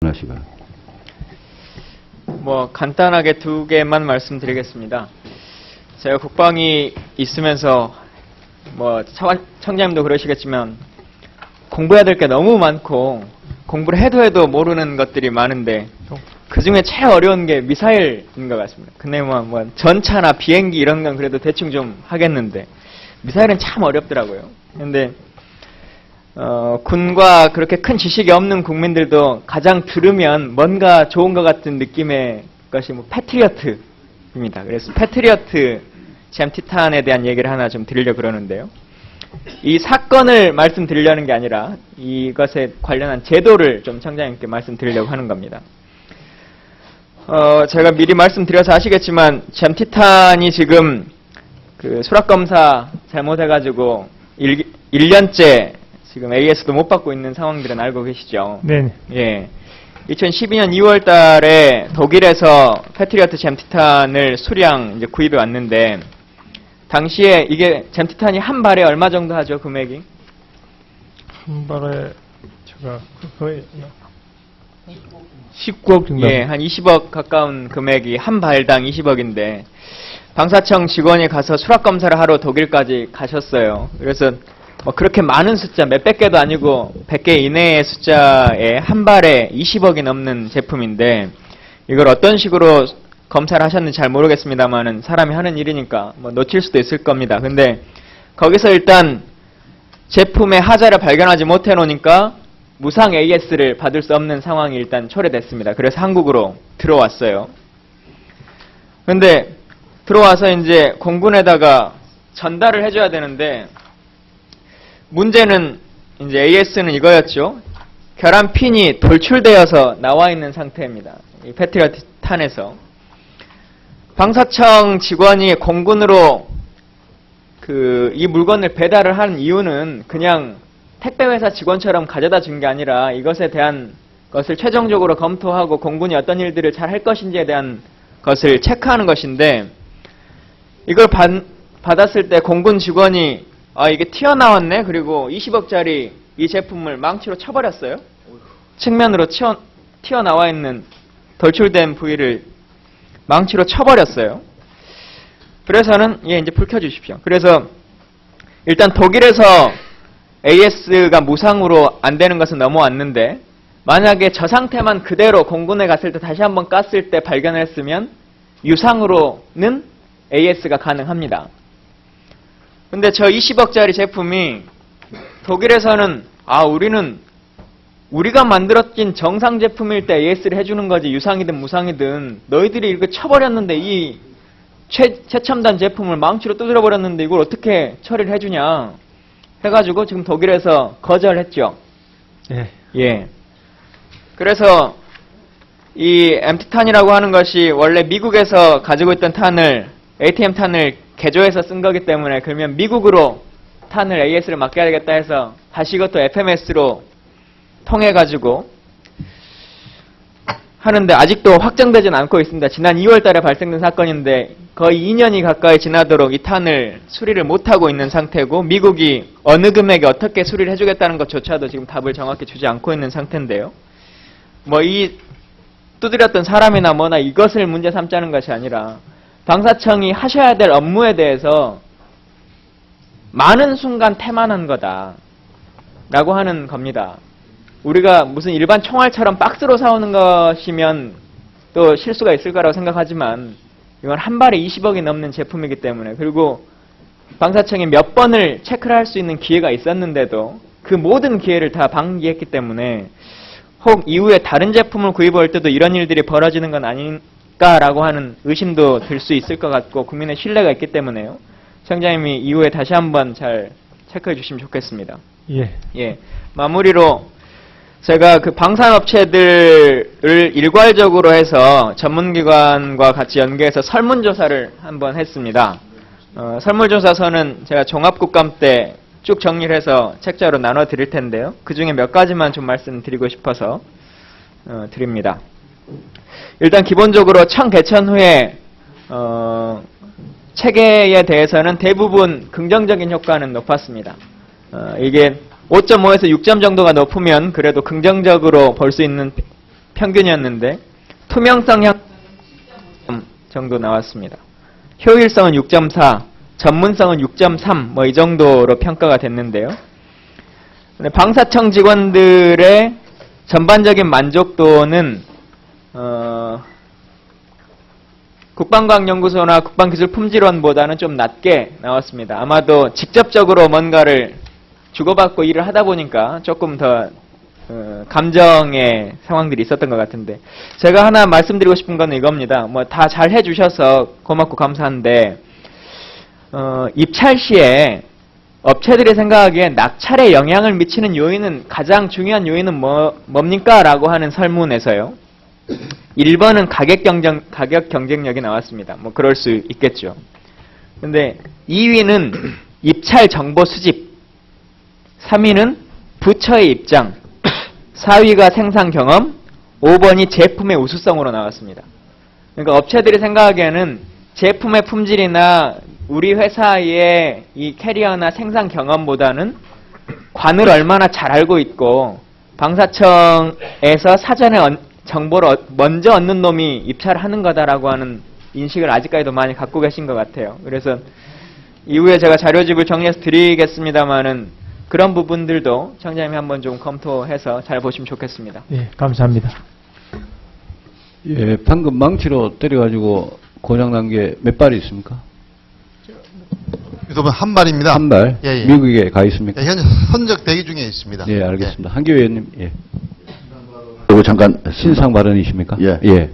말씀하시기 바랍니다. 뭐 간단하게 두 개만 말씀드리겠습니다. 제가 국방이 있으면서 뭐 청장님도 그러시겠지만 공부해야 될 게 너무 많고 공부를 해도 모르는 것들이 많은데 그 중에 제일 어려운 게 미사일인 것 같습니다. 근데 뭐 전차나 비행기 이런 건 그래도 대충 좀 하겠는데 미사일은 참 어렵더라고요. 근데 군과 그렇게 큰 지식이 없는 국민들도 가장 들으면 뭔가 좋은 것 같은 느낌의 것이 뭐 패트리어트입니다. 그래서 패트리어트 GM 티탄에 대한 얘기를 하나 좀 드리려고 그러는데요. 이 사건을 말씀드리려는 게 아니라 이것에 관련한 제도를 좀 청장님께 말씀드리려고 하는 겁니다. 제가 미리 말씀드려서 아시겠지만 GM 티탄이 지금 그 수락검사 잘못해가지고 1년째 지금 AS도 못 받고 있는 상황들은 알고 계시죠? 네. 예. 2012년 2월 달에 독일에서 패트리어트 GM 티탄을 수량 이제 구입해 왔는데 당시에 이게 GM 티탄이 한 발에 얼마 정도 하죠, 금액이? 한 발에 제가 거의 19억 정도. 예, 한 20억 가까운 금액이 한 발당 20억인데 방사청 직원이 가서 수락 검사를 하러 독일까지 가셨어요. 그래서 뭐 그렇게 많은 숫자, 몇백 개도 아니고 100개 이내의 숫자에 한 발에 20억이 넘는 제품인데 이걸 어떤 식으로 검사를 하셨는지 잘 모르겠습니다만은 사람이 하는 일이니까 뭐 놓칠 수도 있을 겁니다. 근데 거기서 일단 제품의 하자를 발견하지 못해 놓으니까 무상 AS를 받을 수 없는 상황이 일단 초래됐습니다. 그래서 한국으로 들어왔어요. 근데 들어와서 이제 공군에다가 전달을 해줘야 되는데 문제는 이제 AS는 이거였죠. 결함 핀이 돌출되어서 나와 있는 상태입니다. 이 패트리어트 탄에서. 방사청 직원이 공군으로 이 물건을 배달을 한 이유는 그냥 택배회사 직원처럼 가져다 준 게 아니라 이것에 대한 것을 최종적으로 검토하고 공군이 어떤 일들을 잘 할 것인지에 대한 것을 체크하는 것인데 이걸 받았을 때 공군 직원이 이게 튀어나왔네? 그리고 20억짜리 이 제품을 망치로 쳐버렸어요. 측면으로 튀어나와 있는 돌출된 부위를 망치로 쳐버렸어요. 그래서는 이제 불 켜주십시오. 그래서 일단 독일에서 AS가 무상으로 안 되는 것은 넘어왔는데 만약에 저 상태만 그대로 공군에 갔을 때 다시 한번 깠을 때 발견을 했으면 유상으로는 AS가 가능합니다. 근데 저 20억짜리 제품이 독일에서는 우리가 만들었긴 정상 제품일 때 AS를 해주는 거지 유상이든 무상이든 너희들이 이렇게 쳐버렸는데 이 최첨단 제품을 망치로 두드려 버렸는데 이걸 어떻게 처리를 해주냐 해가지고 지금 독일에서 거절했죠. 예. 예. 그래서 이 MT탄이라고 하는 것이 원래 미국에서 가지고 있던 탄을 ATM 탄을 개조해서 쓴 거기 때문에 그러면 미국으로 탄을 AS를 맡겨야 되겠다 해서 다시 이것도 FMS로 통해가지고 하는데 아직도 확정되진 않고 있습니다. 지난 2월 달에 발생된 사건인데 거의 2년이 가까이 지나도록 이 탄을 수리를 못하고 있는 상태고 미국이 어느 금액에 어떻게 수리를 해주겠다는 것조차도 지금 답을 정확히 주지 않고 있는 상태인데요. 뭐 이 두드렸던 사람이나 뭐나 이것을 문제 삼자는 것이 아니라 방사청이 하셔야 될 업무에 대해서 많은 순간 태만한 거다 라고 하는 겁니다. 우리가 무슨 일반 총알처럼 박스로 사오는 것이면 또 실수가 있을 거라고 생각하지만 이건 한 발에 20억이 넘는 제품이기 때문에 그리고 방사청이 몇 번을 체크를 할 수 있는 기회가 있었는데도 그 모든 기회를 다 방기했기 때문에 혹 이후에 다른 제품을 구입할 때도 이런 일들이 벌어지는 건 아닐까라고 하는 의심도 들 수 있을 것 같고 국민의 신뢰가 있기 때문에요. 청장님이 이후에 다시 한번 잘 체크해 주시면 좋겠습니다. 예. 예. 마무리로 제가 그 방산업체들을 일괄적으로 해서 전문기관과 같이 연계해서 설문조사를 한번 했습니다. 설문조사서는 제가 종합국감 때 쭉 정리를 해서 책자로 나눠 드릴 텐데요. 그 중에 몇 가지만 좀 말씀드리고 싶어서 드립니다. 일단 기본적으로 청 개천 후에 체계에 대해서는 대부분 긍정적인 효과는 높았습니다. 이게 5.5에서 6점 정도가 높으면 그래도 긍정적으로 볼 수 있는 평균이었는데 투명성 향 정도 나왔습니다. 효율성은 6.4, 전문성은 6.3, 뭐 이 정도로 평가가 됐는데요. 방사청 직원들의 전반적인 만족도는 국방과학연구소나 국방기술품질원보다는 좀 낮게 나왔습니다. 아마도 직접적으로 뭔가를 주고받고 일을 하다 보니까 조금 더 감정의 상황들이 있었던 것 같은데, 제가 하나 말씀드리고 싶은 건 이겁니다. 뭐 다 잘 해주셔서 고맙고 감사한데, 입찰 시에 업체들이 생각하기에 낙찰에 영향을 미치는 요인은, 가장 중요한 요인은 뭡니까? 라고 하는 설문에서요, 1번은 가격 경쟁력이 나왔습니다. 뭐 그럴 수 있겠죠. 근데 2위는 입찰 정보 수집, 3위는 부처의 입장, 4위가 생산 경험, 5번이 제품의 우수성으로 나왔습니다. 그러니까 업체들이 생각하기에는 제품의 품질이나 우리 회사의 이 캐리어나 생산 경험보다는 관을 얼마나 잘 알고 있고 방사청에서 사전에 정보를 먼저 얻는 놈이 입찰을 하는 거다라고 하는 인식을 아직까지도 많이 갖고 계신 것 같아요. 그래서 이후에 제가 자료집을 정리해서 드리겠습니다만은 그런 부분들도 청장님이 한번 좀 검토해서 잘 보시면 좋겠습니다. 예, 감사합니다. 예, 방금 망치로 때려가지고 고장난 게 몇 발이 있습니까? 유도분 한 발입니다. 한 발. 예, 예. 미국에 가 있습니까? 예, 현재 선적 대기 중에 있습니다. 예, 알겠습니다. 한교 의원님, 예. 그리고 잠깐 신상 발언이십니까? 예. 예.